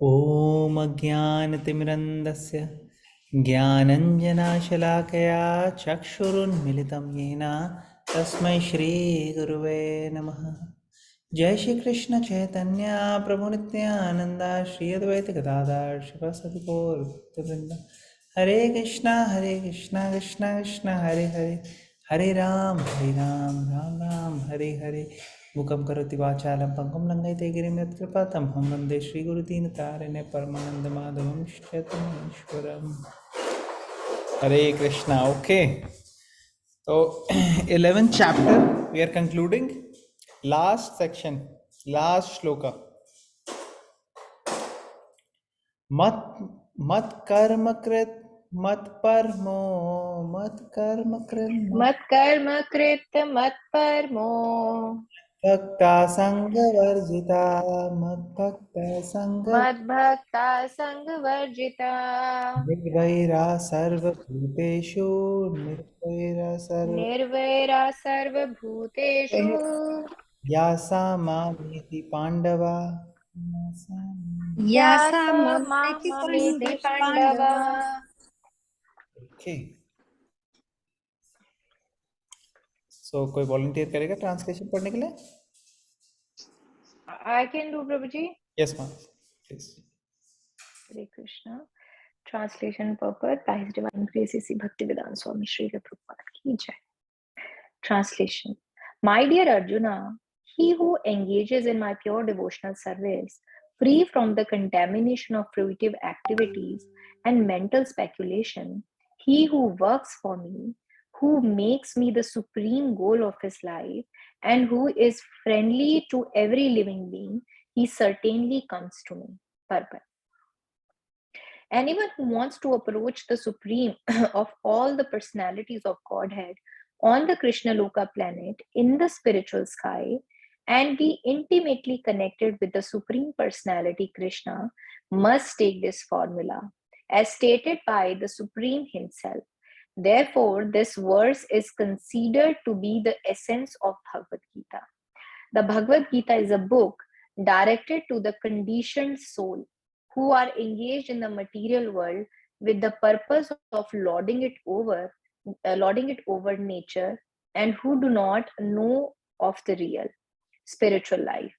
ॐ अज्ञानतिमिरन्दस्य ज्ञानञ्जनाशलाकया चक्षुरुन्मिलितं येन तस्मै श्रीगुरुवे नमः। जय श्री कृष्ण चैतन्य प्रभु नित्यानंद श्री अद्वैत गदाधर शिवसदि गौर भक्तवृंद। हरे कृष्णा कृष्णा कृष्णा हरे हरे, हरे राम राम राम हरे हरे। मुखं करोति वाचालं पङ्गुं लङ्घयते गिरिं यत्कृपातमहं वन्दे श्रीगुरुदीनतारिणे परमानन्दमाधवं श्रीचैतन्येश्वरम्। Hare Krishna. Okay, so 11th chapter we are concluding, last section, last shloka. मत मत कर्म कृत मत परमो, मत कर्म कृत मत मत्कर्म कृत मत्परमो भक्ता संग वर्जिता, मत भक्ता संग मद्भक्ता संगवर्जिता निर्वैरा सर्वभूतेषु, निर्वैरा सर्व निर्वैरा सर्वभूतेषु यासा मामेति पांडवा, या यासा स ममेति मामेति पांडव। पांडवा। ओके। सो कोई वॉलंटियर करेगा ट्रांसलेशन पढ़ने के लिए? I can do, Prabhuji. Yes ma'am, please. Hare Krishna. Translation purport by His Divine Grace A.C. Bhaktivedanta Swami Srila Prabhupada ki jai. Translation. My dear Arjuna, he who engages in my pure devotional service, free from the contamination of fruitive activities and mental speculation, he who works for me, who makes me the supreme goal of his life, and who is friendly to every living being, he certainly comes to me. Purport. Anyone who wants to approach the supreme of all the personalities of Godhead on the Krishna Loka planet in the spiritual sky and be intimately connected with the Supreme Personality Krishna must take this formula as stated by the Supreme Himself. Therefore, this verse is considered to be the essence of Bhagavad Gita. The Bhagavad Gita is a book directed to the conditioned soul who are engaged in the material world with the purpose of lording it over nature, and who do not know of the real spiritual life.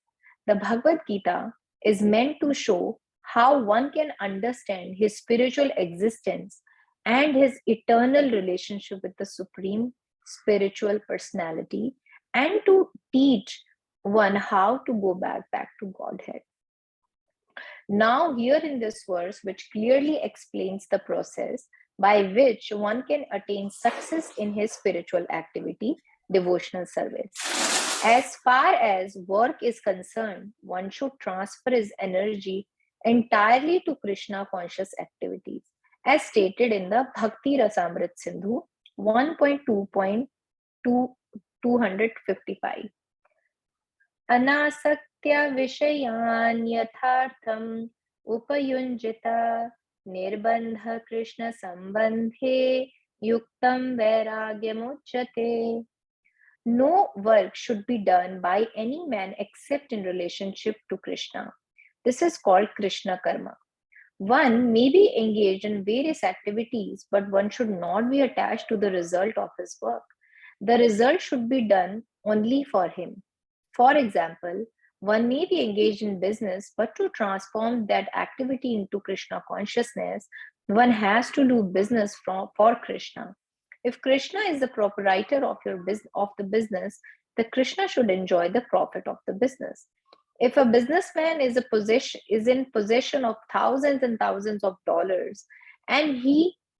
The Bhagavad Gita is meant to show how one can understand his spiritual existence and his eternal relationship with the Supreme Spiritual Personality, and to teach one how to go back to Godhead. Now, here in this verse, which clearly explains the process by which one can attain success in his spiritual activity, devotional service. As far as work is concerned, one should transfer his energy entirely to Krishna conscious activities, as stated in the Bhakti Rasamrit Sindhu 1.2.255. अनासक्त्या विषयान् यथार्थम् उपयुञ्जित निर्बन्ध कृष्ण संबन्धे युक्तं वैराग्यमुच्यते. No work should be done by any man except in relationship to Krishna. This is called Krishna karma. One may be engaged in various activities, but one should not be attached to the result of his work. The result should be done only for him. For example, one may be engaged in business, but to transform that activity into Krishna consciousness, one has to do business for Krishna. If Krishna is the proprietor of the business, the Krishna should enjoy the profit of the business. If a businessman is in possession of thousands and thousands of dollars, and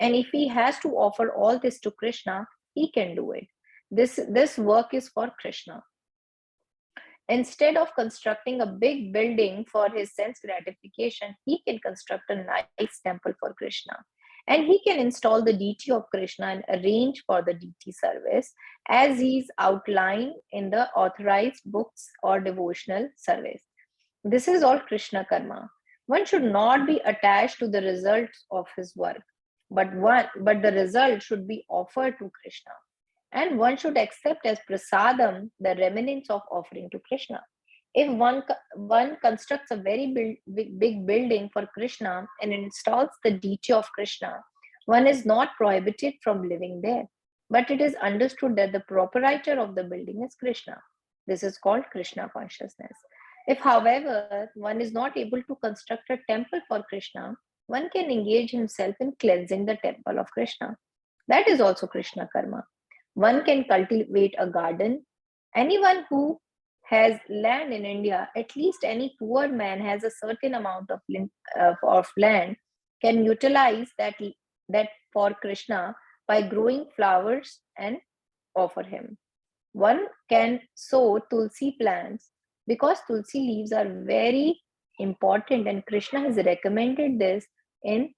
if he has to offer all this to Krishna, he can do it. This work is for Krishna. Instead of constructing a big building for his sense gratification, he can construct a nice temple for Krishna. And he can install the deity of Krishna and arrange for the deity service as he is outlined in the authorized books or devotional service. This is all Krishna karma. One should not be attached to the results of his work, but the result should be offered to Krishna. And one should accept as prasadam the remnants of offering to Krishna. If one constructs a very big building for Krishna and installs the deity of Krishna, one is not prohibited from living there, but it is understood that the proprietor of the building is Krishna. This is called Krishna consciousness. If, however, one is not able to construct a temple for Krishna, one can engage himself in cleansing the temple of Krishna. That is also Krishna karma. One can cultivate a garden. Anyone who has land in India, at least any poor man has a certain amount of land, can utilize that for Krishna by growing flowers and offer him. One can sow tulsi plants because tulsi leaves are very important, and Krishna has recommended this in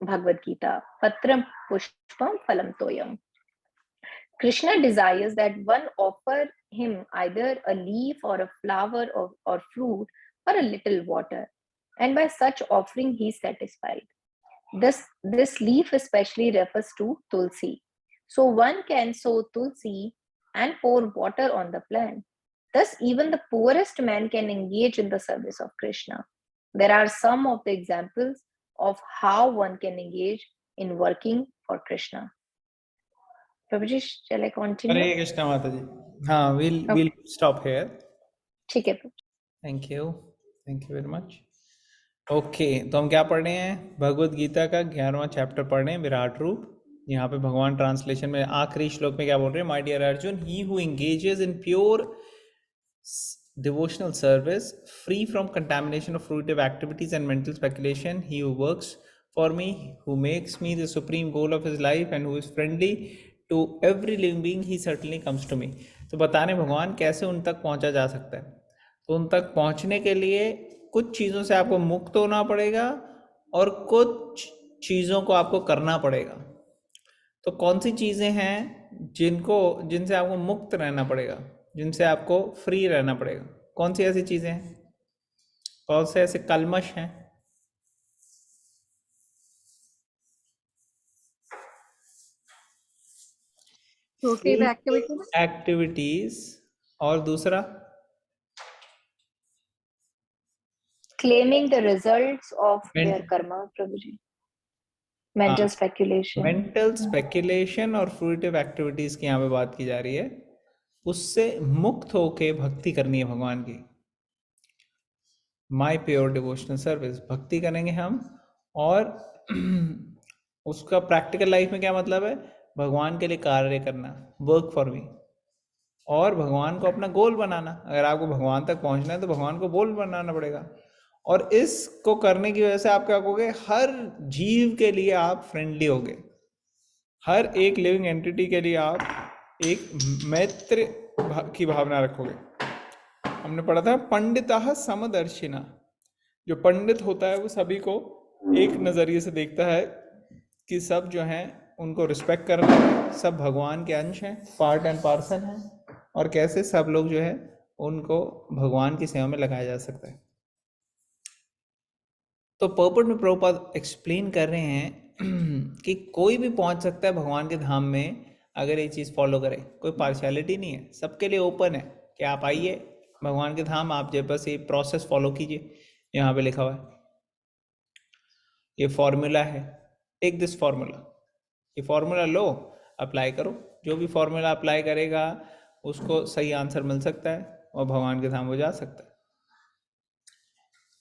Bhagavad Gita. Patram pushpam phalam toyam. Krishna desires that one offer him either a leaf or a flower or fruit or a little water, and by such offering he is satisfied. This leaf especially refers to tulsi. So one can sow tulsi and pour water on the plant. Thus, even the poorest man can engage in the service of Krishna. There are some of the examples of how one can engage in working for Krishna. Prabhuji, shall I continue? हरे कृष्णा माता जी. हाँ, we'll stop here. ठीक है प्रभु। Thank you very much. Okay, तो हम क्या पढ़ रहे हैं? भगवत गीता का 11वां चैप्टर पढ़ रहे हैं, विराट रूप. यहाँ पे भगवान ट्रांसलेशन में आखिरी श्लोक में क्या बोल रहे हैं? My dear Arjun, he who engages in pure devotional service, free from contamination of fruitive activities and mental speculation, he who works for me, who makes me the supreme goal of his life, and who is friendly to every living being, he certainly comes to me. तो बताने भगवान कैसे उन तक पहुंचा जा सकता है. तो उन तक पहुंचने के लिए कुछ चीज़ों से आपको मुक्त होना पड़ेगा और कुछ चीज़ों को आपको करना पड़ेगा. तो कौन सी चीज़ें हैं जिनसे आपको मुक्त रहना पड़ेगा, जिनसे आपको फ्री रहना पड़ेगा? कौन सी ऐसी चीज़ें हैं? कौन से ऐसे कलमश हैं? एक्टिविटीज. और दूसरा claiming the results of their karma, Prabhuji. Mental speculation. Mental speculation और फ्रूटिव एक्टिविटीज की यहाँ पे बात की जा रही है. उससे मुक्त होके भक्ति करनी है भगवान की. माई प्योर डिवोशनल सर्विस, भक्ति करेंगे हम. और उसका प्रैक्टिकल लाइफ में क्या मतलब है? भगवान के लिए कार्य करना, वर्क फॉर मी, और भगवान को अपना गोल बनाना. अगर आपको भगवान तक पहुंचना है तो भगवान को गोल बनाना पड़ेगा. और इसको करने की वजह से आप क्या करोगे? हर जीव के लिए आप फ्रेंडली होगे. हर एक लिविंग एंटिटी के लिए आप एक मैत्र की भावना रखोगे. हमने पढ़ा था पंडितः समदर्शिना. जो पंडित होता है वो सभी को एक नज़रिए से देखता है कि सब जो हैं उनको रिस्पेक्ट करना है, सब भगवान के अंश हैं, पार्ट एंड पार्सल हैं, और कैसे सब लोग जो है उनको भगवान की सेवा में लगाया जा सकता है. तो पर्पट में प्रभुपाद एक्सप्लेन कर रहे हैं कि कोई भी पहुंच सकता है भगवान के धाम में अगर ये चीज़ फॉलो करे. कोई पार्शियलिटी नहीं है, सबके लिए ओपन है कि आप आइए भगवान के धाम, आप जब बस ये प्रोसेस फॉलो कीजिए. यहाँ पे लिखा हुआ है, ये फॉर्मूला है, टेक दिस फॉर्मूला. ये फॉर्मूला लो, अप्लाई करो. जो भी फॉर्मूला अप्लाई करेगा उसको सही आंसर मिल सकता है और भगवान के धाम वो जा सकता है.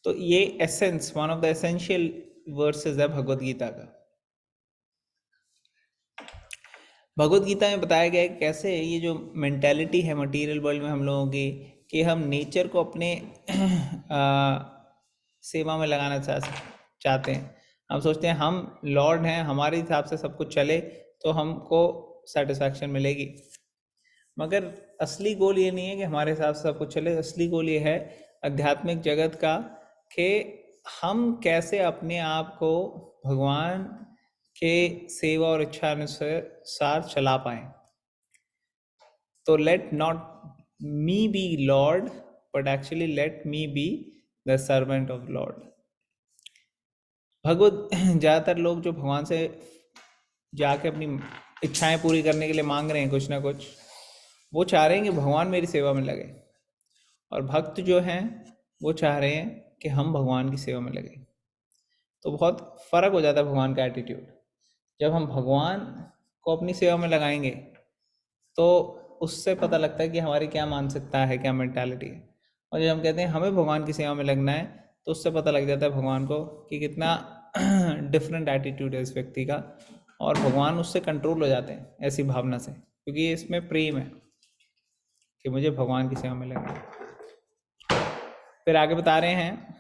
तो ये essence, one of the essential versus है भगवत गीता का. भगवत गीता में बताया गया है कैसे ये जो मेंटालिटी है मटेरियल वर्ल्ड में हम लोगों की, कि हम नेचर को अपने सेवा में लगाना चाहते हैं. हम सोचते हैं हम लॉर्ड हैं, हमारे हिसाब से सब कुछ चले तो हमको सेटिस्फैक्शन मिलेगी. मगर असली गोल ये नहीं है कि हमारे हिसाब से सब कुछ चले. असली गोल ये है आध्यात्मिक जगत का कि हम कैसे अपने आप को भगवान के सेवा और इच्छा अनुसार चला पाएं. तो let not me be lord but actually let me be the servant of lord. Bhagavat ज़्यादातर लोग जो भगवान से जाके अपनी इच्छाएं पूरी करने के लिए मांग रहे हैं कुछ ना कुछ, वो चाह रहे हैं कि भगवान मेरी सेवा में लगे. और भक्त जो हैं वो चाह रहे हैं कि हम भगवान की सेवा में लगे। तो बहुत फर्क हो जाता है भगवान का एटीट्यूड। जब हम भगवान को अपनी सेवा में लगाएंगे तो उससे पता लगता है कि हमारी क्या मानसिकता है, क्या मेंटालिटी है। और जब हम कहते हैं हमें भगवान की सेवा में लगना है तो उससे पता लग जाता है भगवान को कि कितना डिफरेंट एटीट्यूड है इस व्यक्ति का, और भगवान उससे कंट्रोल हो जाते हैं ऐसी भावना से, क्योंकि इसमें प्रेम है कि मुझे भगवान की सेवा में लगना है। फिर आगे बता रहे हैं,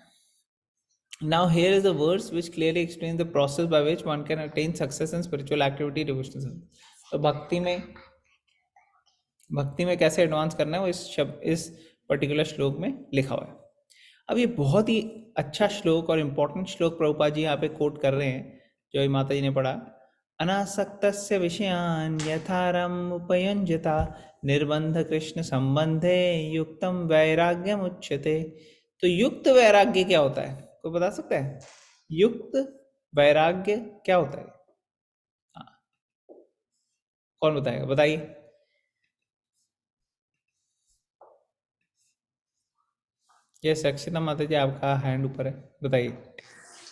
now here is a verse which clearly explains the process by which one can attain success in spiritual activity, devotional service. तो भक्ति में कैसे एडवांस करना है वो इस पर्टिकुलर श्लोक में लिखा हुआ है। अब ये बहुत ही अच्छा श्लोक और इम्पोर्टेंट श्लोक प्रभुपाद जी यहाँ पे कोट कर रहे हैं, जो ये माता जी ने पढ़ा। अनासक्तस्य विषयान् यथारम उपयुञ्जता निर्बंध कृष्ण संबंधे युक्तम वैराग्यम उच्यते। तो युक्त वैराग्य क्या होता है, कोई बता सकता है? युक्त वैराग्य क्या होता है? हाँ, कौन बताएगा, बताइए। ये अक्षता माता जी आपका हैंड ऊपर है, बताइए।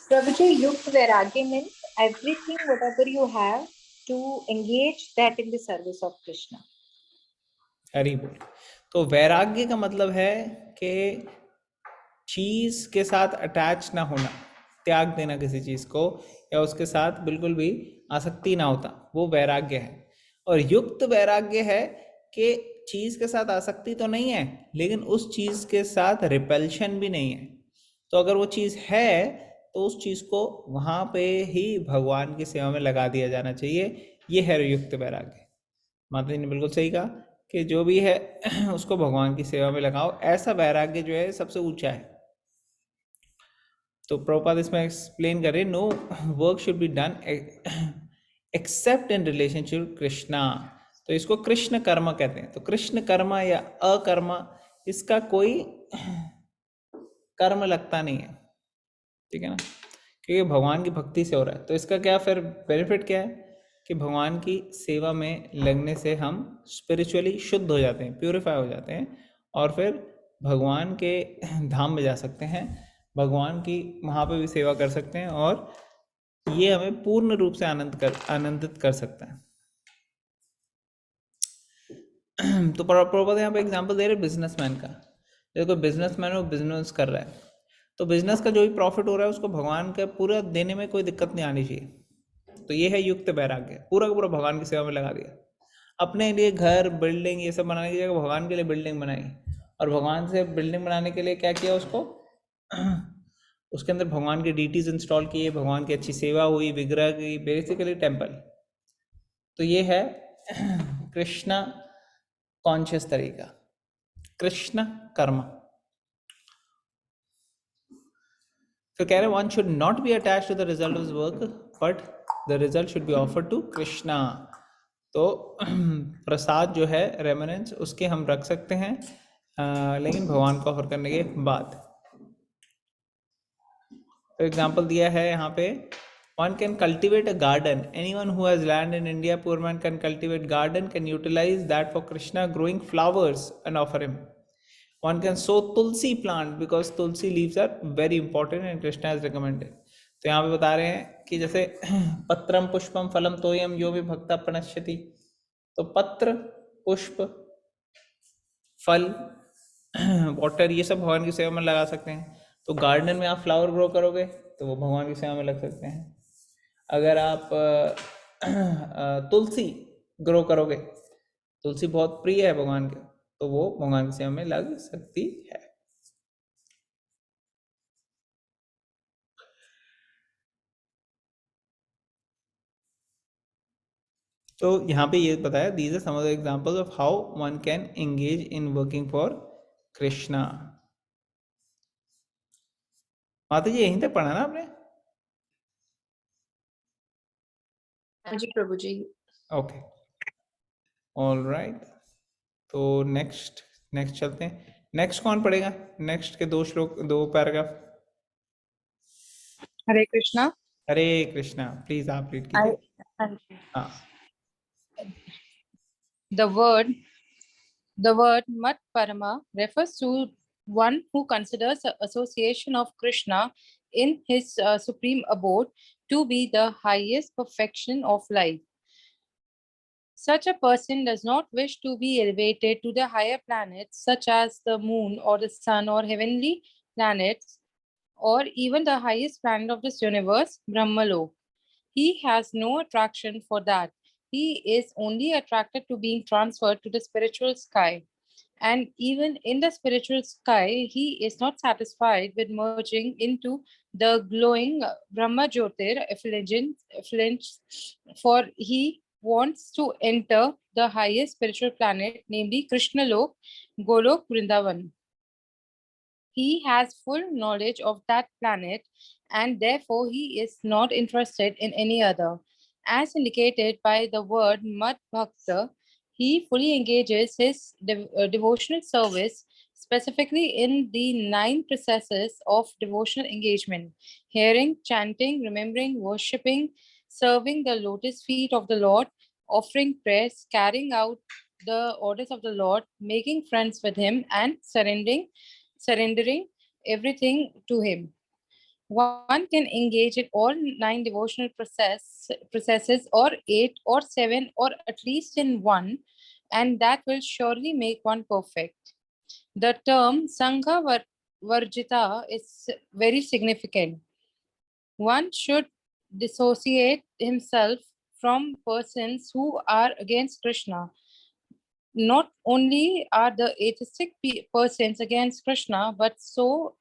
Prabhuji, Yukta Vairagya means everything, whatever you have, to engage that in the service of Krishna. हरी बोल। तो वैराग्य का मतलब है कि चीज के साथ अटैच ना होना, त्याग देना किसी चीज को, या उसके साथ बिल्कुल भी आसक्ति ना होता, वो वैराग्य है। और युक्त वैराग्य है कि चीज के साथ आसक्ति तो नहीं है, लेकिन उस चीज के साथ रिपल्शन भी नहीं है। तो अगर वो चीज है तो उस चीज को वहां पे ही भगवान की सेवा में लगा दिया जाना चाहिए। ये है युक्त वैराग्य। माता जी ने बिल्कुल सही कहा कि जो भी है उसको भगवान की सेवा में लगाओ, ऐसा वैराग्य जो है सबसे ऊंचा है। तो प्रभुपाद इसमें एक्सप्लेन करें, no work should be done except in relationship Krishna. तो इसको कृष्ण कर्म कहते हैं। तो कृष्ण कर्म या अकर्म, इसका कोई कर्म लगता नहीं है, ठीक है ना, क्योंकि भगवान की भक्ति से हो रहा है। तो इसका क्या फिर बेनिफिट क्या है कि भगवान की सेवा में लगने से हम स्पिरिचुअली शुद्ध हो जाते हैं, प्यूरिफाई हो जाते हैं, और फिर भगवान के धाम में जा सकते हैं, भगवान की वहाँ पे भी सेवा कर सकते हैं, और ये हमें पूर्ण रूप से आनंदित कर सकता है। तो प्रभुपाद यहाँ पे एग्जांपल दे रहे बिजनेसमैन का। जैसे कोई बिजनेसमैन है, वो बिजनेस कर रहा है, तो बिजनेस का जो भी प्रॉफिट हो रहा है उसको भगवान का पूरा देने में कोई दिक्कत नहीं आनी चाहिए। तो ये है युक्त वैराग्य, पूरा का पूरा भगवान की सेवा में लगा दिया। अपने लिए घर बिल्डिंग ये सब बनाने की जगह भगवान के लिए बिल्डिंग बनाई, और भगवान से बिल्डिंग बनाने के लिए क्या किया उसको उसके अंदर भगवान के डीटीज इंस्टॉल किए, भगवान की अच्छी सेवा हुई, विग्रह की, बेसिकली टेम्पल। तो ये है कृष्णा कॉन्शियस तरीका, कृष्ण कर्म। तो कह रहे one should not be attach to the result of work, but the result should be offered to Krishna. तो प्रसाद जो है रेमनेंस उसके हम रख सकते हैं, लेकिन भगवान को ऑफर करने के बाद। तो एग्जाम्पल दिया है यहाँ पे, one can cultivate a garden. Anyone who has land in India, poor man can cultivate garden, can utilize that for Krishna growing flowers and offer him. One can sow tulsi plant because tulsi leaves are very important and Krishna has recommended. तो यहाँ पे बता रहे हैं कि जैसे पत्रम पुष्पम फलम तोयम यो भी भक्ता प्रणश्यति। तो पत्र, पुष्प, फल, वाटर, ये सब भगवान की सेवा में लगा सकते हैं। तो गार्डन में आप फ्लावर ग्रो करोगे तो वो भगवान की सेवा में लग सकते हैं। अगर आप तुलसी ग्रो करोगे, तुलसी बहुत प्रिय है भगवान के, तो वो भगवान की सेवा में लग सकती है। तो यहाँ पे ये बताया, these are some of the examples of how one can engage in working for Krishna. माता जी यहीं तक पढ़ा ना आपने? हाँ जी प्रभु जी। Okay, all right. तो नेक्स्ट चलते हैं। नेक्स्ट कौन पढ़ेगा? नेक्स्ट के दो श्लोक, दो paragraph. Hare Krishna. Hare Krishna, please आप रीड कीजिए। हाँ, The word mat parama refers to one who considers the association of Krishna in his supreme abode to be the highest perfection of life. Such a person does not wish to be elevated to the higher planets, such as the moon or the sun or heavenly planets, or even the highest planet of this universe, Brahmalok. He has no attraction for that. He is only attracted to being transferred to the spiritual sky. And even in the spiritual sky, he is not satisfied with merging into the glowing Brahma Jyotir effulgence, for he wants to enter the highest spiritual planet, namely Krishna Lok, Golok Vrindavan. He has full knowledge of that planet and therefore he is not interested in any other. As indicated by the word Mad Bhakta, he fully engages his devotional service, specifically in the 9 processes of devotional engagement: hearing, chanting, remembering, worshipping, serving the lotus feet of the Lord, offering prayers, carrying out the orders of the Lord, making friends with him, and surrendering everything to him. One can engage in all 9 devotional processes, or 8 or 7, or at least in one, and that will surely make one perfect. The term Varjita is very significant. One should dissociate himself from persons who are against Krishna. Not only are the atheistic persons against Krishna, but so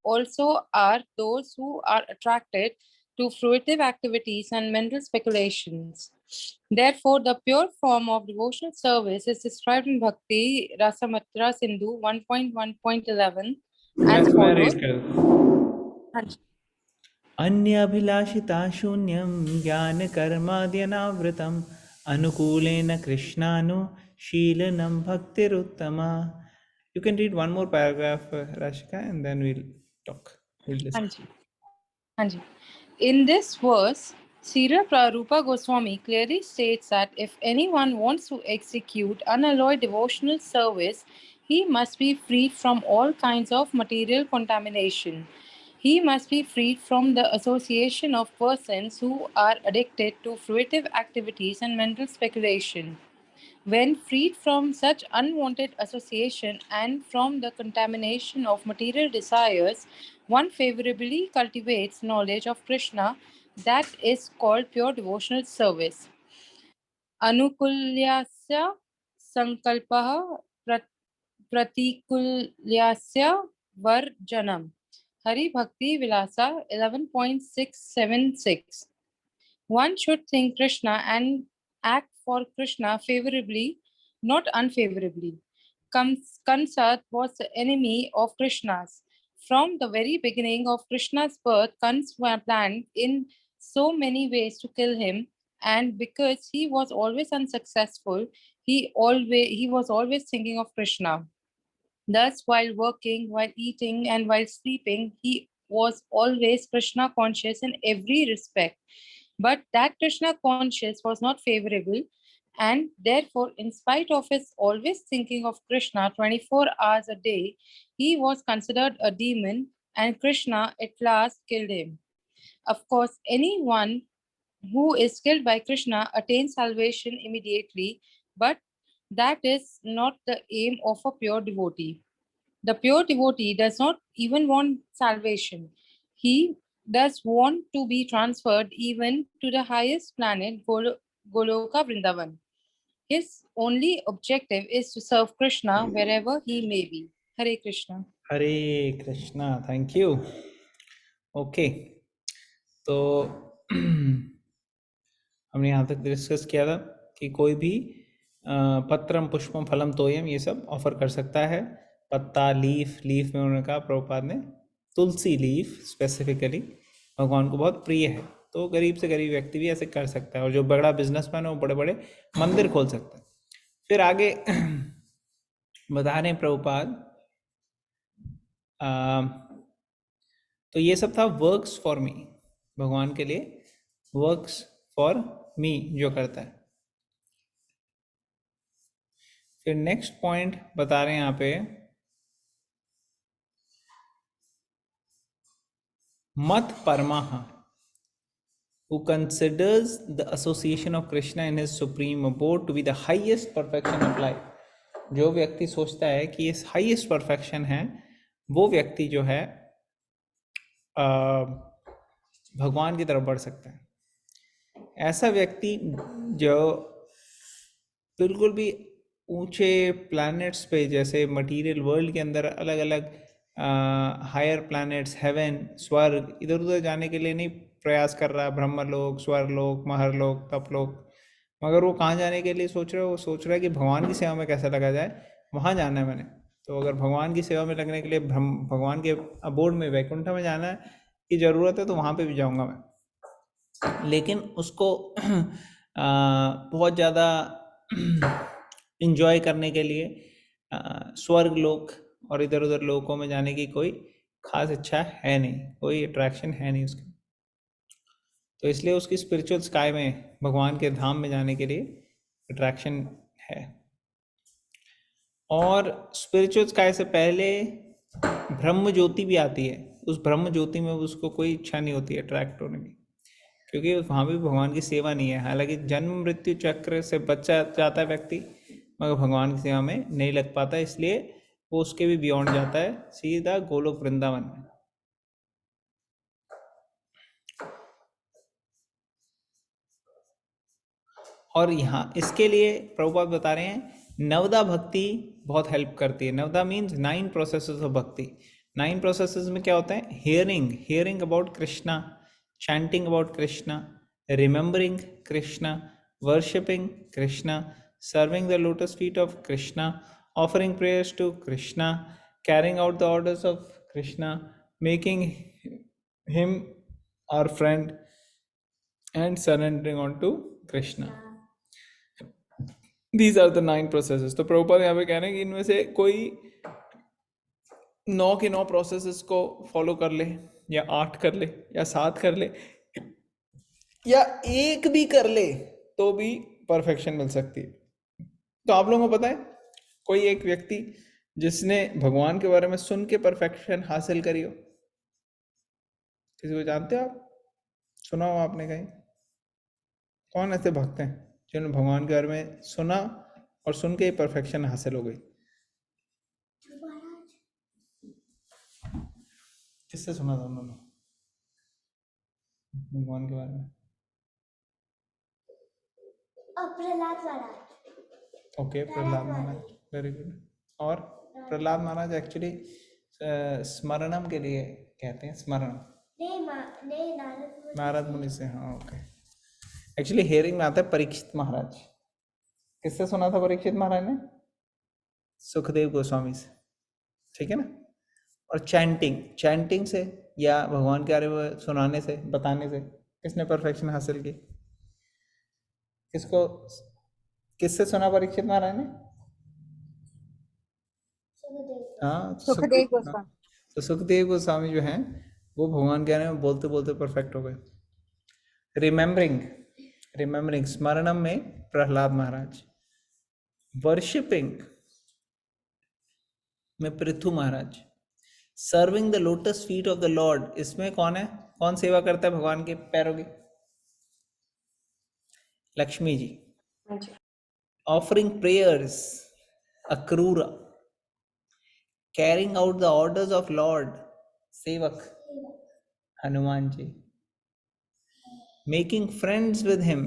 also are those who are attracted to fruitive activities and mental speculations. Therefore, the pure form of devotional service is described in Bhakti Rasamatra Sindhu 1.1.11 as मैं follows. Read कर देता हूँ। अन्याभिलाषिता शून्यं ज्ञानकर्माद्यनावृतम् अनुकूलेन कृष्णानुशीलनं भक्तिरुत्तमा. You can read one more paragraph, Rashika, and then we'll talk. We'll discuss. Hanji. Hanji. In this verse, Srila Prarupa Goswami clearly states that if anyone wants to execute unalloyed devotional service, he must be freed from all kinds of material contamination. He must be freed from the association of persons who are addicted to fruitive activities and mental speculation. When freed from such unwanted association and from the contamination of material desires, one favorably cultivates knowledge of Krishna, that is called pure devotional service. Anukulyasya sankalpah pratikulyasya varjanam. Hari Bhakti Vilasa 11.676. One should think Krishna and act for Krishna favorably, not unfavorably. Kansa was the enemy of Krishna's. From the very beginning of Krishna's birth, Kansa planned in so many ways to kill him, and because he was always unsuccessful, he was always thinking of Krishna. Thus, while working, while eating, and while sleeping, he was always Krishna conscious in every respect. But that Krishna conscious was not favorable, and therefore, in spite of his always thinking of Krishna 24 hours a day, he was considered a demon, and Krishna at last killed him. Of course, anyone who is killed by Krishna attains salvation immediately, but that is not the aim of a pure devotee. The pure devotee does not even want salvation. He does want to be transferred even to the highest planet, Goloka Vrindavan. His only objective is to serve Krishna wherever he may be. Hare Krishna. Hare Krishna. Thank you. Okay. तो हमने यहाँ तक discuss किया था कि कोई भी पत्रम पुष्पम फलम तोयम ये सब ऑफर कर सकता है. पत्ता, लीफ में उन्होंने कहा प्रभुपाद ने तुलसी लीफ स्पेसिफिकली भगवान को बहुत प्रिय है, तो गरीब से गरीब व्यक्ति भी ऐसे कर सकता है, और जो बड़ा बिजनेसमैन है वो बड़े बड़े मंदिर खोल सकता है. फिर आगे बता रहे हैं प्रभुपाद, तो ये सब था वर्क्स फॉर मी, भगवान के लिए वर्क्स फॉर मी जो करता है. फिर नेक्स्ट पॉइंट बता रहे हैं यहाँ पे, mat parmaha, who considers the association of Krishna in his supreme abode to be the highest perfection of life. जो व्यक्ति सोचता है कि ये हाईएस्ट परफेक्शन है, वो व्यक्ति जो है भगवान की तरफ बढ़ सकता है। ऐसा व्यक्ति जो बिल्कुल भी ऊंचे प्लैनेट्स पे, जैसे मटेरियल वर्ल्ड के अंदर अलग अलग हायर प्लैनेट्स, हेवन, स्वर्ग, इधर उधर जाने के लिए नहीं प्रयास कर रहा, ब्रह्मलोक, स्वर्लोक, महरलोक, तपलोक, मगर वो कहाँ जाने के लिए सोच रहा है? वो सोच रहा है कि भगवान की सेवा में कैसे लगा जाए, वहाँ जाना है मैंने। तो अगर भगवान की सेवा में लगने के लिए भगवान के अबोर्ड में, वैकुंठ में जाना की ज़रूरत है, तो वहाँ पे भी जाऊँगा मैं। लेकिन उसको बहुत ज़्यादा इंजॉय करने के लिए स्वर्ग लोक और इधर उधर लोकों में जाने की कोई खास इच्छा है नहीं, कोई अट्रैक्शन है नहीं उसकी। तो इसलिए उसकी स्पिरिचुअल स्काई में, भगवान के धाम में जाने के लिए अट्रैक्शन है। और स्पिरिचुअल स्काई से पहले ब्रह्म ज्योति भी आती है। उस ब्रह्म ज्योति में उसको कोई इच्छा नहीं होती अट्रैक्ट होने की, क्योंकि वहाँ भी भगवान की सेवा नहीं है। हालांकि जन्म मृत्यु चक्र से बच जाता है व्यक्ति, मगर भगवान की सेवा में नहीं लग पाता, इसलिए वो उसके भी बियॉन्ड जाता है, सीधा गोलोक वृंदावन में। और यहाँ इसके लिए प्रभुपाद बता रहे हैं नवदा भक्ति बहुत हेल्प करती है। नवदा मीन्स 9 प्रोसेसेस ऑफ भक्ति। 9 प्रोसेसेस में क्या होता है? Hearing about Krishna, chanting about Krishna, remembering Krishna, worshipping Krishna, serving the lotus feet of Krishna, offering prayers to Krishna, carrying out the orders of Krishna, making him our friend, and surrendering on to Krishna. These are the 9 processes. तो प्रभुपाद यहाँ पे कह रहे हैं कि इनमें से कोई 9 के 9 प्रोसेसेस को फॉलो कर ले, या 8 कर ले, या 7 कर ले, या 1 भी कर ले, तो भी परफेक्शन मिल सकती है। तो आप लोगों को पता है कोई एक व्यक्ति जिसने भगवान के बारे में सुन के परफेक्शन हासिल करी हो? किसी को जानते हो आप? सुना हो आपने कहीं? कौन ऐसे भक्त हैं जिन्होंने भगवान के बारे में सुना और सुन के परफेक्शन हासिल हो गई? किससे सुना था उन्होंने भगवान के बारे में? प्रहलाद महाराज। ओके, प्रहलाद महाराज, वेरी गुड। और प्रहलाद महाराज एक्चुअली स्मरणम के लिए कहते हैं, स्मरण नहीं, नारद मुनि से। हाँ, ओके। एक्चुअली हियरिंग में आता है परीक्षित महाराज। किससे सुना था परीक्षित महाराज ने? सुखदेव गोस्वामी से, ठीक है ना। और चैंटिंग से या भगवान के बारे में सुनाने से, बताने से किसने परफेक्शन हासिल की? किससे सुना परीक्षित महाराज ने? हाँ, सुखदेव गोस्वामी। तो सुखदेव गोस्वामी जो हैं वो भगवान के बारे में बोलते बोलते परफेक्ट हो गए। रिमेम्बरिंग स्मरणम में प्रहलाद महाराज, वर्शिपिंग में Prithu Maharaj, serving the lotus feet of the lord, इसमें कौन है? कौन सेवा करता है भगवान के पैरों की? Lakshmi ji. Offering prayers, Akrura. Carrying out the orders of lord, सेवक Hanuman ji. Making friends with him,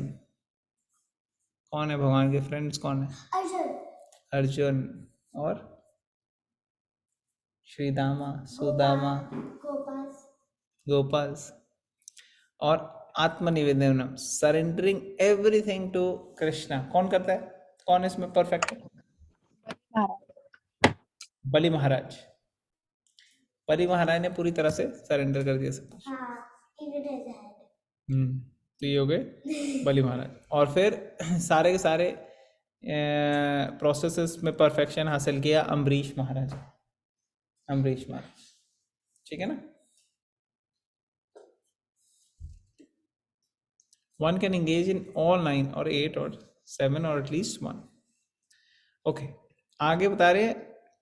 कौन है भगवान के फ्रेंड्स? कौन है? अर्जुन और श्रीदामा, सुदामा, गोपास। और आत्मनिवेदनम, सरेंडरिंग एवरीथिंग टू कृष्णा, कौन करता है? कौन इसमें परफेक्ट है? बलि महाराज। बलि महाराज ने पूरी तरह से सरेंडर कर दिया सब कुछ। तो ये हो गए बलि महाराज। और फिर सारे के सारे प्रोसेसेस में परफेक्शन हासिल किया अम्बरीश महाराज, ठीक है ना। One can engage in all 9 or 8 or 7 or at least 1. Okay, आगे बता रहे हैं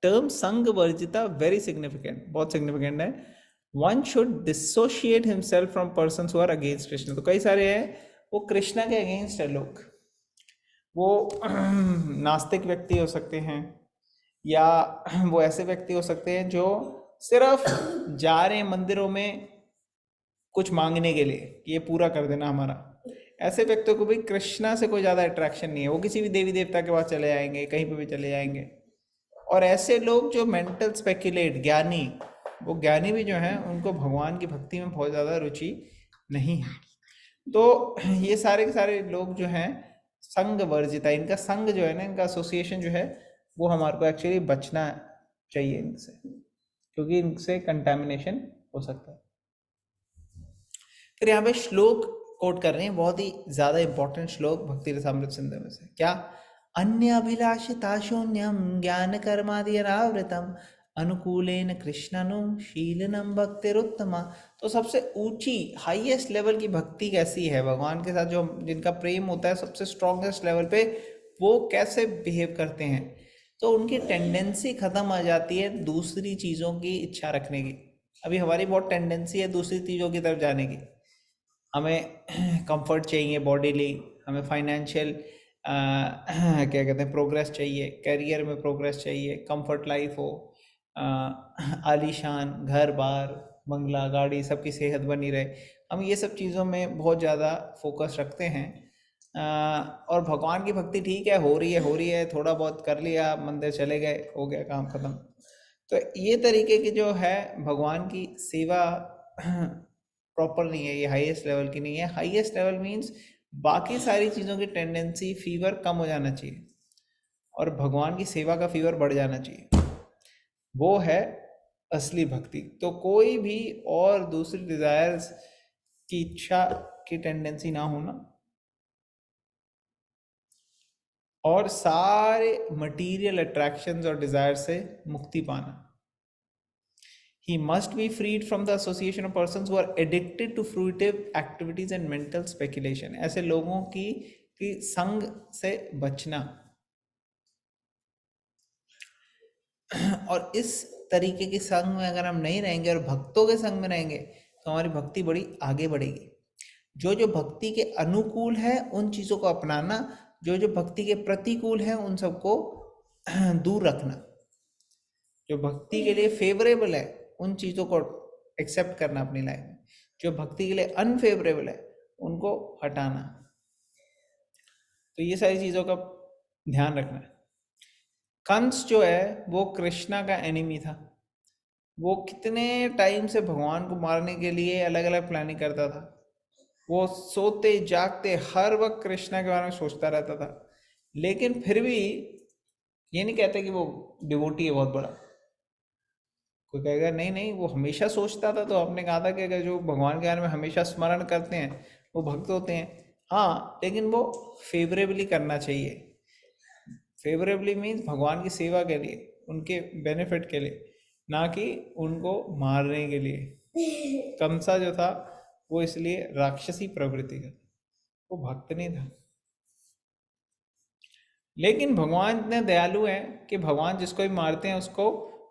टर्म संग वर्जिता, वेरी सिग्निफिकेंट, बहुत सिग्निफिकेंट है। One should dissociate himself from persons who are against Krishna. तो कई सारे हैं वो कृष्णा के अगेंस्ट है लोग, वो नास्तिक व्यक्ति हो सकते हैं, या वो ऐसे व्यक्ति हो सकते हैं जो सिर्फ जा रहे हैं मंदिरों में कुछ मांगने के लिए कि ये पूरा कर देना हमारा। ऐसे व्यक्तियों को भी कृष्णा से कोई ज़्यादा अट्रैक्शन नहीं है, वो किसी भी देवी देवता के पास चले जाएंगे, कहीं पे भी चले जाएंगे। और ऐसे लोग जो मेंटल स्पेक्युलेट, ज्ञानी, वो ज्ञानी भी जो हैं उनको भगवान की भक्ति में बहुत ज़्यादा रुचि नहीं है। तो ये सारे के सारे लोग जो हैं संग वर्जिता, इनका संग जो है ना, इनका एसोसिएशन जो है वो हमारे को एक्चुअली बचना चाहिए इनसे, क्योंकि इनसे कंटामिनेशन हो सकता है। फिर यहाँ पे श्लोक कोट कर रहे हैं, बहुत ही ज्यादा इंपॉर्टेंट श्लोक भक्ति रसामृत सिंधु में से। क्या? अन्य अभिलाषिता शून्यम ज्ञान कर्मादि अनावृतम अनुकूलेन कृष्णनु शीलनम भक्तिरुत्तमा। तो सबसे ऊंची हाईएस्ट लेवल की भक्ति कैसी है भगवान के साथ, जो जिनका प्रेम होता है सबसे स्ट्रॉन्गेस्ट लेवल पे, वो कैसे बिहेव करते हैं? तो उनकी टेंडेंसी खत्म आ जाती है दूसरी चीजों की इच्छा रखने की। अभी हमारी बहुत टेंडेंसी है दूसरी चीजों की तरफ जाने की। हमें कंफर्ट चाहिए बॉडीली, हमें फाइनेंशियल क्या कहते हैं प्रोग्रेस चाहिए, करियर में प्रोग्रेस चाहिए, कंफर्ट लाइफ हो, आलीशान घर बार बंगला गाड़ी, सबकी सेहत बनी रहे। हम ये सब चीज़ों में बहुत ज़्यादा फोकस रखते हैं। और भगवान की भक्ति ठीक है, हो रही है, थोड़ा बहुत कर लिया, मंदिर चले गए, हो गया काम खत्म। तो ये तरीके की जो है भगवान की सेवा प्रॉपर नहीं है, ये हाईएस्ट लेवल की नहीं है। हाईएस्ट लेवल मीन्स बाकी सारी चीज़ों की टेंडेंसी फीवर कम हो जाना चाहिए और भगवान की सेवा का फीवर बढ़ जाना चाहिए, वो है असली भक्ति। तो कोई भी और दूसरी डिजायर्स की इच्छा की टेंडेंसी ना होना, और सारे मटेरियल अट्रैक्शंस और डिजायर से मुक्ति पाना। He must be freed from the association of persons who are addicted to fruitive activities and mental speculation. ऐसे लोगों की संग से बचना। और इस तरीके के संग में अगर हम नहीं रहेंगे और भक्तों के संग में रहेंगे तो हमारी भक्ति बड़ी आगे बढ़ेगी। जो जो भक्ति के अनुकूल है उन चीज़ों को अपनाना, जो जो भक्ति के प्रतिकूल है उन सबको दूर रखना। जो भक्ति के लिए फेवरेबल है उन चीज़ों को एक्सेप्ट करना अपनी लाइफ में, जो भक्ति के लिए अनफेवरेबल है उनको हटाना। तो ये सारी चीज़ों का ध्यान रखना है। कंस जो है वो कृष्णा का एनिमी था। वो कितने टाइम से भगवान को मारने के लिए अलग अलग प्लानिंग करता था। वो सोते जागते हर वक्त कृष्णा के बारे में सोचता रहता था, लेकिन फिर भी ये नहीं कहते कि वो डिवोटी है बहुत बड़ा। कोई कहेगा नहीं नहीं वो हमेशा सोचता था। तो आपने कहा था कि अगर जो भगवान के बारे में हमेशा स्मरण करते हैं वो भक्त होते हैं। हाँ, लेकिन वो फेवरेबली करना चाहिए। फेवरेबली मीन्स भगवान की सेवा के लिए, उनके बेनिफिट के लिए, ना कि उनको मारने के लिए। कंसा जो था वो इसलिए राक्षसी प्रवृत्ति का, वो भक्त नहीं था। लेकिन भगवान इतने दयालु हैं कि भगवान जिसको भी मारते हैं उसको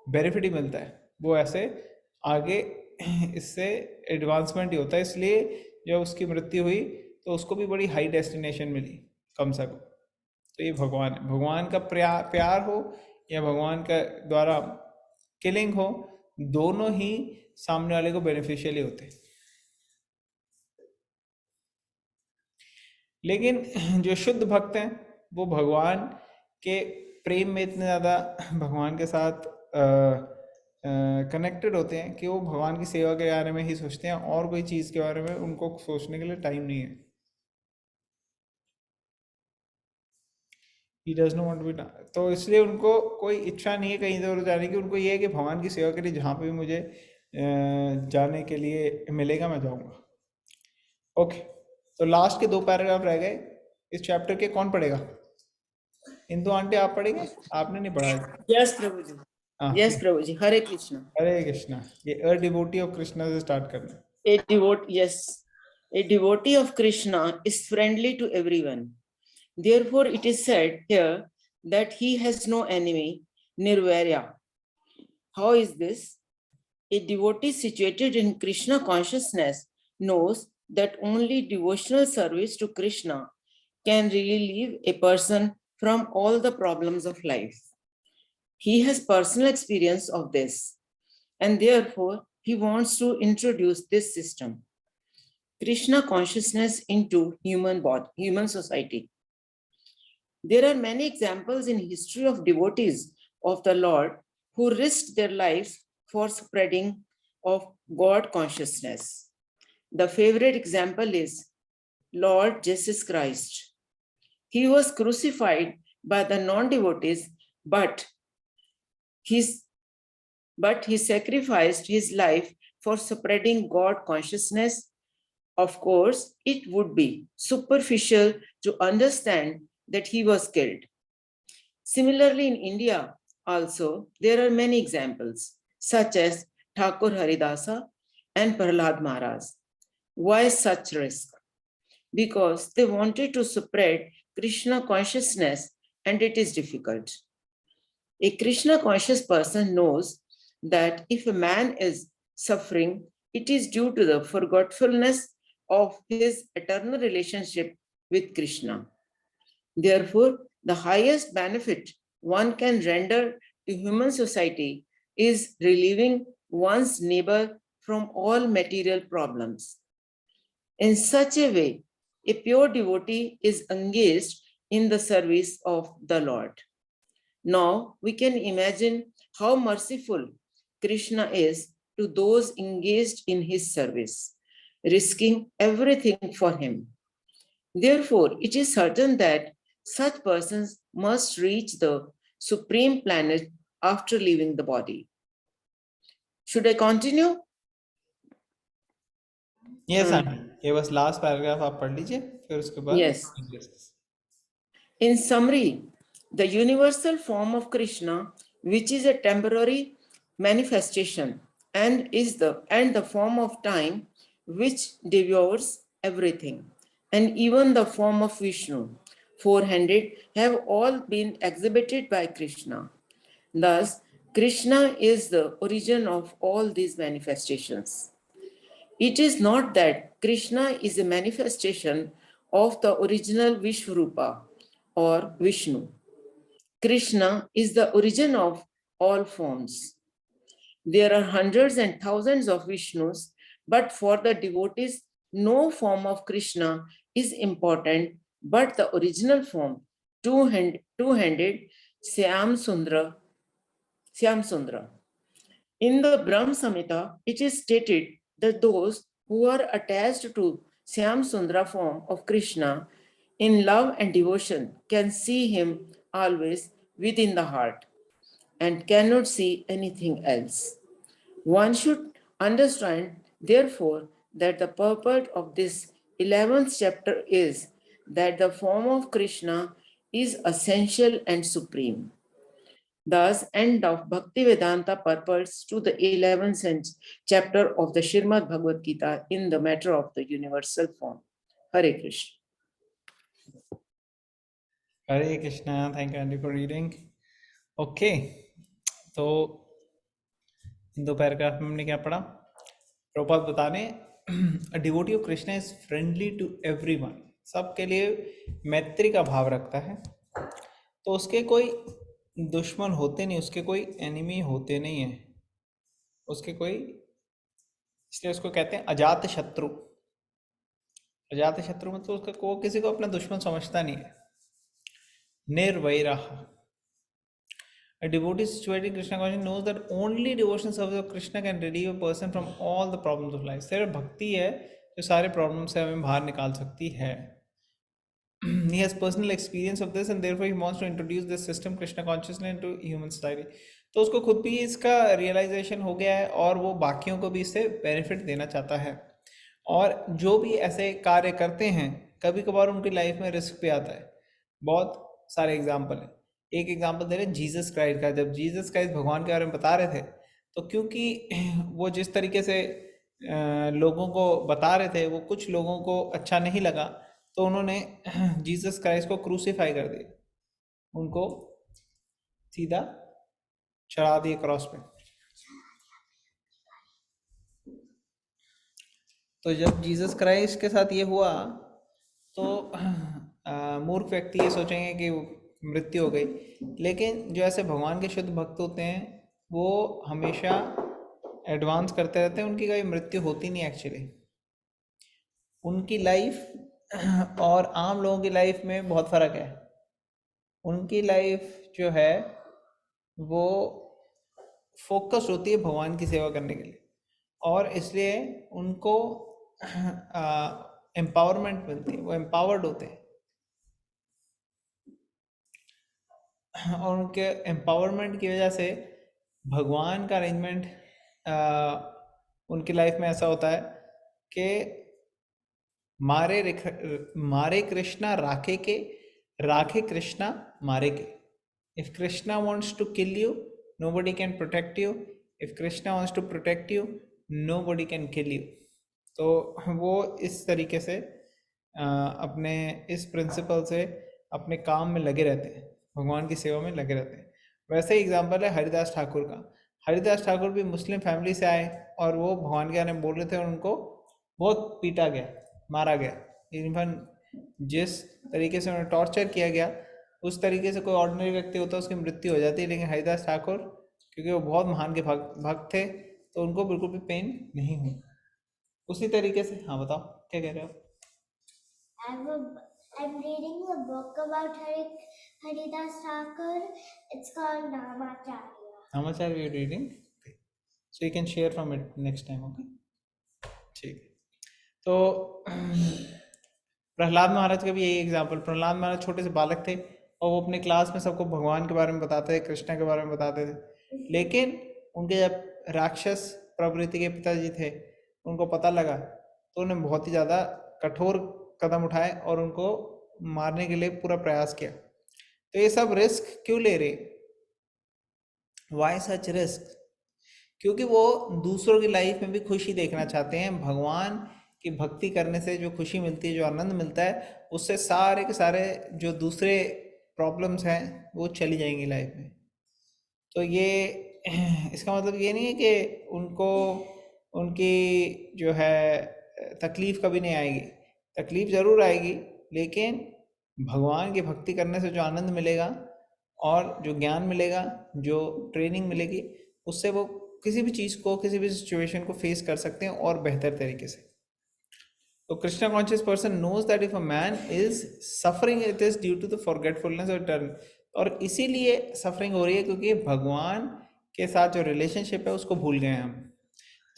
बेनिफिट ही मिलता है। वो ऐसे आगे इससे एडवांसमेंट ही होता है। इसलिए जब उसकी मृत्यु हुई तो उसको भी बड़ी हाई डेस्टिनेशन मिली, कंसा को। तो ये भगवान है। भगवान का प्यार हो या भगवान का द्वारा किलिंग हो, दोनों ही सामने वाले को बेनिफिशियल ही होते हैं। लेकिन जो शुद्ध भक्त हैं वो भगवान के प्रेम में इतने ज़्यादा भगवान के साथ कनेक्टेड होते हैं कि वो भगवान की सेवा के बारे में ही सोचते हैं, और कोई चीज़ के बारे में उनको सोचने के लिए टाइम नहीं है। He does not want to be done. तो इसलिए उनको कोई इच्छा नहीं है कहीं इधर जाने की। उनको ये है कि भगवान की सेवा के लिए जहाँ पे भी मुझे जाने के लिए मिलेगा मैं जाऊँगा। ओके, तो लास्ट के 2 पैराग्राफ रह गए इस चैप्टर के। कौन पढ़ेगा? इंदु आंटी आप पढ़ेंगे? आपने नहीं पढ़ा? यस प्रभु जी। यस प्रभु जी। हरे कृष्णा। हरे कृष्णा। ये अ डिवोटी ऑफ कृष्णा से स्टार्ट करना। A devotee of Krishna is friendly to everyone. Therefore, it is said here that he has no enemy, nirvairya. How is this? a devotee situated in Krishna consciousness knows that only devotional service to Krishna can relieve a person from all the problems of life. He has personal experience of this, and therefore he wants to introduce this system, Krishna consciousness, into human society. There are many examples in history of devotees of the Lord who risked their lives for spreading of God consciousness. The favorite example is Lord Jesus Christ. He was crucified by the non-devotees, but he sacrificed his life for spreading God consciousness. Of course, it would be superficial to understand that he was killed. Similarly, in India also, there are many examples, such as Thakur Haridasa and Prahlad Maharaj. Why such risk? Because they wanted to spread Krishna consciousness, and it is difficult. A Krishna conscious person knows that if a man is suffering, it is due to the forgetfulness of his eternal relationship with Krishna. Therefore, the highest benefit one can render to human society is relieving one's neighbor from all material problems. In such a way, a pure devotee is engaged in the service of the Lord. Now we can imagine how merciful Krishna is to those engaged in his service, risking everything for him. Therefore, it is certain that such persons must reach the supreme planet after leaving the body. Should I continue? Yes, aunty, ये बस last paragraph आप पढ़ लीजिए, फिर उसके बाद Yes. In summary, the universal form of Krishna, which is a temporary manifestation and the form of time which devours everything, and even the form of Vishnu, four-handed, have all been exhibited by Krishna. Thus, Krishna is the origin of all these manifestations. It is not that Krishna is a manifestation of the original Vishvarupa or Vishnu. Krishna is the origin of all forms. There are hundreds and thousands of Vishnus, but for the devotees, no form of Krishna is important but the original form, two-handed Syam Sundra. In the Brahm Samhita, it is stated that those who are attached to Syam Sundra form of Krishna in love and devotion can see him always within the heart and cannot see anything else. One should understand, therefore, that the purport of this 11th chapter is that the form of Krishna is essential and supreme. Thus, end of Bhaktivedanta purports to the 11th chapter of the Srimad Bhagavad Gita in the matter of the universal form. Hare Krishna. Hare Krishna, thank you aunty for reading. Okay, तो इन दो paragraph में हमने क्या पढ़ा? प्रभुपाद बता रहे devotee of Krishna is friendly to everyone, सबके लिए मैत्री का भाव रखता है, तो उसके कोई दुश्मन होते नहीं, उसके कोई एनिमी होते नहीं है, उसके कोई, इसलिए उसको कहते हैं अजात शत्रु. अजात शत्रु मतलब उसका वो किसी को अपना दुश्मन समझता नहीं है. Nirvairaha. A devotee situated in Krishna consciousness knows that only devotional service of Krishna can relieve a person from all the problems of life. सिर्फ भक्ति है जो सारे प्रॉब्लम से हमें बाहर निकाल सकती है. He has personal experience of this and therefore he wants to introduce this system Krishna consciousness into human society. तो उसको खुद भी इसका रियलाइजेशन हो गया है और वो बाकियों को भी इससे बेनिफिट देना चाहता है. और जो भी ऐसे कार्य करते हैं, कभी कभार उनकी लाइफ में रिस्क भी आता है. बहुत सारे एग्जाम्पल हैं. एक एग्जाम्पल दे रहे हैं जीसस क्राइस्ट का. जब जीसस क्राइस्ट भगवान के बारे में बता रहे थे, तो क्योंकि वो जिस तरीके से लोगों को बता रहे थे, वो कुछ लोगों को अच्छा नहीं लगा, तो उन्होंने जीसस क्राइस्ट को क्रूसीफाई कर दिया, उनको सीधा चढ़ा दिए क्रॉस पे. तो जब जीसस क्राइस्ट के साथ ये हुआ तो मूर्ख व्यक्ति ये सोचेंगे कि मृत्यु हो गई, लेकिन जो ऐसे भगवान के शुद्ध भक्त होते हैं वो हमेशा एडवांस करते रहते हैं, उनकी कभी मृत्यु होती नहीं एक्चुअली। उनकी लाइफ और आम लोगों की लाइफ में बहुत फ़र्क है। उनकी लाइफ जो है वो फोकस होती है भगवान की सेवा करने के लिए, और इसलिए उनको एम्पावरमेंट मिलती है, वो एम्पावर्ड होते हैं। और उनके एम्पावरमेंट की वजह से भगवान का अरेंजमेंट उनकी लाइफ में ऐसा होता है कि मारे कृष्णा राखे के, राखे कृष्णा मारे के। If Krishna wants to kill you, nobody can protect you. If Krishna wants to protect you, nobody can kill you. तो वो इस तरीके से अपने इस प्रिंसिपल से अपने काम में लगे रहते हैं, भगवान की सेवा में लगे रहते हैं। वैसे ही एग्जाम्पल है हरिदास ठाकुर का। हरिदास ठाकुर भी मुस्लिम फैमिली से आए और वो भगवान के बारे में बोल रहे थे और उनको बहुत पीटा गया, मारा गया। इवन जिस तरीके से उन्हें टॉर्चर किया गया उस तरीके से कोई ऑर्डिनरी व्यक्ति होता है उसकी मृत्यु हो जाती है, लेकिन हरिदास ठाकुर क्योंकि वो बहुत महान के भक्त थे तो उनको बिल्कुल भी पेन नहीं हुई। उसी तरीके से, हाँ बताओ क्या कह रहे हो? I'm reading a book about Haridas Thakur. It's called Namacharya. Namacharya you're reading? Okay. So you can share from it next time, okay? ठीक है। तो प्रहलाद महाराज का भी यही एग्जाम्पल। प्रहलाद महाराज छोटे से बालक थे और वो अपने क्लास में सबको भगवान के बारे में बताते थे, कृष्ण के बारे में बताते थे, लेकिन उनके जब राक्षस प्रवृत्ति के पिताजी थे उनको पता लगा तो उन्होंने बहुत ही ज़्यादा कठोर कदम उठाए और उनको मारने के लिए पूरा प्रयास किया। तो ये सब रिस्क क्यों ले रहे? Why such risk? क्योंकि वो दूसरों की लाइफ में भी खुशी देखना चाहते हैं। भगवान की भक्ति करने से जो खुशी मिलती है, जो आनंद मिलता है, उससे सारे के सारे जो दूसरे प्रॉब्लम्स हैं वो चली जाएंगी लाइफ में। तो ये इसका मतलब ये नहीं है कि उनको उनकी जो है तकलीफ कभी नहीं आएगी। तकलीफ ज़रूर आएगी, लेकिन भगवान की भक्ति करने से जो आनंद मिलेगा और जो ज्ञान मिलेगा, जो ट्रेनिंग मिलेगी, उससे वो किसी भी चीज़ को, किसी भी सिचुएशन को फेस कर सकते हैं और बेहतर तरीके से। तो Krishna conscious person knows that if a man is suffering it is due to the forgetfulness our turn, और इसीलिए सफरिंग हो रही है क्योंकि भगवान के साथ जो रिलेशनशिप है उसको भूल गए हैं हम।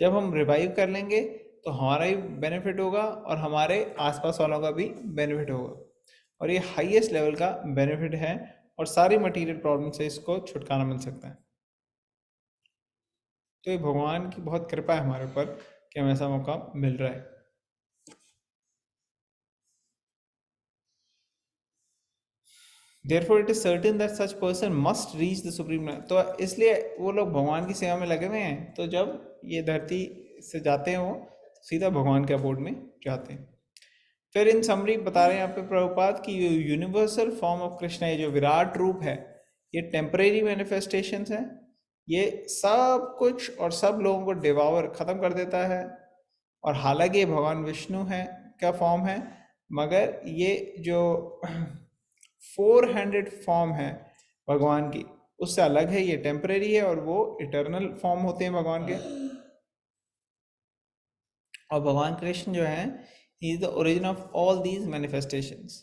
जब हम रिवाइव कर लेंगे तो हमारा ही बेनिफिट होगा और हमारे आसपास वालों का भी बेनिफिट होगा, और ये हाईएस्ट लेवल का बेनिफिट है और सारी मटेरियल प्रॉब्लम से इसको छुटकारा मिल सकता है। तो ये भगवान की बहुत कृपा है हमारे ऊपर कि हमें ऐसा मौका मिल रहा है। Therefore it is certain that such person must reach the supreme। तो इसलिए वो लोग भगवान की सेवा में लगे हुए हैं, तो जब ये धरती से जाते हैं वो सीधा भगवान के अबोर्ड में जाते हैं। फिर इन समरी बता रहे हैं यहाँ पे प्रभुपाद की यूनिवर्सल फॉर्म ऑफ कृष्ण, ये जो विराट रूप है, ये टेम्परेरी मैनिफेस्टेशंस हैं। ये सब कुछ और सब लोगों को डिवावर खत्म कर देता है, और हालांकि ये भगवान विष्णु है क्या फॉर्म है, मगर ये जो 400 फॉर्म है भगवान की उससे अलग है, ये टेम्परेरी है और वो इटर्नल फॉर्म होते हैं भगवान के। और भगवान कृष्ण जो है, he is the origin of all these manifestations.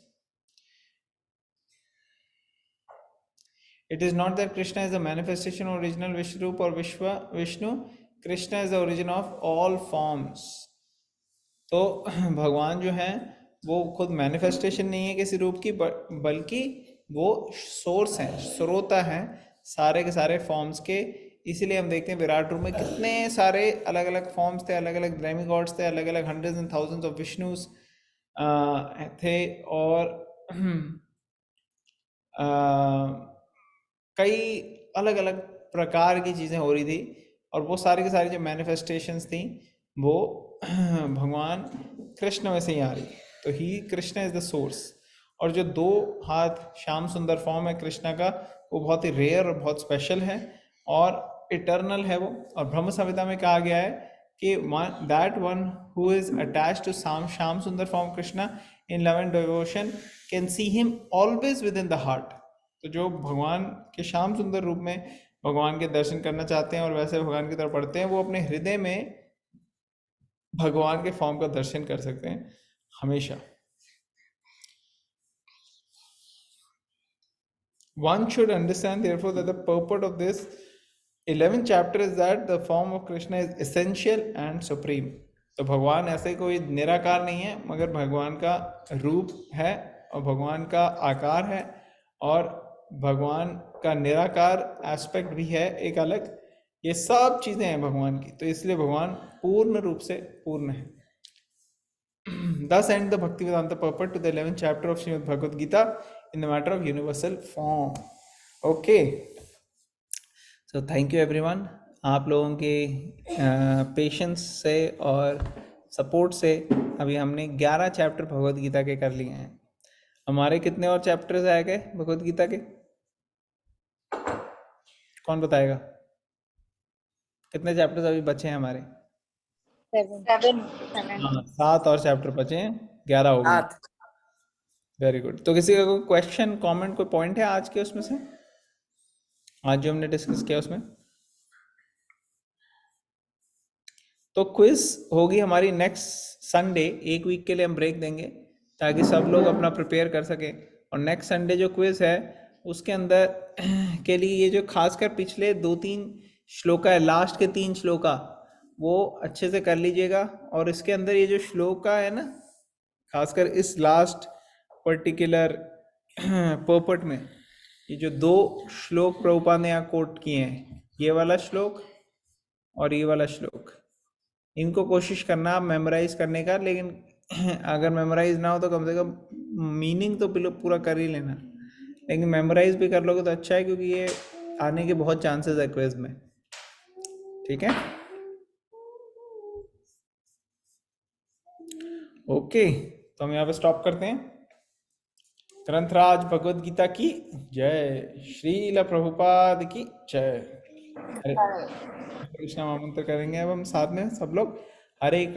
It is not that Krishna is the manifestation of original Vishrup or Vishnu. Krishna is the origin of all forms. तो भगवान जो है वो खुद मैनिफेस्टेशन नहीं है किसी रूप की, बल्कि वो सोर्स है, स्रोता है सारे के सारे फॉर्म्स के। इसीलिए हम देखते हैं विराट रूप में कितने सारे अलग अलग फॉर्म्स थे, अलग अलग डेमी गॉड्स थे, अलग अलग hundreds and thousands of Vishnu's थे, और कई अलग अलग प्रकार की चीज़ें हो रही थी, और वो सारी की सारी जो मैनिफेस्टेशंस थी वो भगवान कृष्ण में से ही आ रही। तो ही कृष्ण इज द सोर्स। और जो 2 हाथ श्याम सुंदर फॉर्म है कृष्णा का, वो बहुत ही रेयर और बहुत स्पेशल है और इटर्नल है वो। और ब्रह्म संहिता में कहा गया है कि that one who is attached to Sham Sundar form Krishna in love and devotion can see him always within the heart. तो जो भगवान के श्याम सुंदर रूप में भगवान के दर्शन करना चाहते हैं और वैसे भगवान की तरफ पढ़ते हैं, वो अपने हृदय में भगवान के फॉर्म का दर्शन कर सकते हैं हमेशा. One should understand therefore that the purport of this 11th chapter is that the form of Krishna is essential and supreme. तो भगवान ऐसे कोई निराकार नहीं है, मगर भगवान का रूप है और भगवान का आकार है और भगवान का निराकार एस्पेक्ट भी है एक अलग. ये सब चीजें हैं भगवान की, तो इसलिए भगवान पूर्ण रूप से पूर्ण है. Thus end the Bhaktivedanta purport to the 11th chapter of Srimad Bhagavad Gita in the matter of universal form. Okay. So thank you everyone. आप लोगों के पेशेंस से और सपोर्ट से अभी हमने 11 चैप्टर भगवद गीता के कर लिए हैं. हमारे कितने और चैप्टर्स आए गए भगवद गीता के? कौन बताएगा? कितने चैप्टर्स अभी बचे हैं हमारे? 7 और चैप्टर बचे हैं, 11 हो गए. Very good. तो किसी का कोई क्वेश्चन, कमेंट, कोई पॉइंट है आज के उसमें से, आज जो हमने डिस्कस किया उसमें? तो क्विज होगी हमारी नेक्स्ट संडे. एक वीक के लिए हम ब्रेक देंगे ताकि सब लोग अपना प्रिपेयर कर सकें. और नेक्स्ट संडे जो क्विज है उसके अंदर के लिए ये जो खासकर पिछले 2-3 श्लोका है, लास्ट के 3 श्लोका, वो अच्छे से कर लीजिएगा. और इसके अंदर ये जो श्लोका है ना, खासकर इस लास्ट पर्टिकुलर पर्पट में, ये जो 2 श्लोक प्रभुपाद ने यहाँ कोट किए हैं, ये वाला श्लोक और ये वाला श्लोक, इनको कोशिश करना आप मेमोराइज करने का. लेकिन अगर मेमोराइज ना हो तो कम से कम मीनिंग तो पूरा कर ही लेना. लेकिन मेमोराइज भी कर लोगे तो अच्छा है, क्योंकि ये आने के बहुत चांसेस है क्विज में. ठीक है, ओके. तो हम यहाँ पे स्टॉप करते हैं. ग्रंथराज भगवद गीता की जय. श्रील प्रभुपाद की जय. हरे कृष्णा महामंत्र करेंगे अब हम साथ में सब लोग. हरे कृष्ण.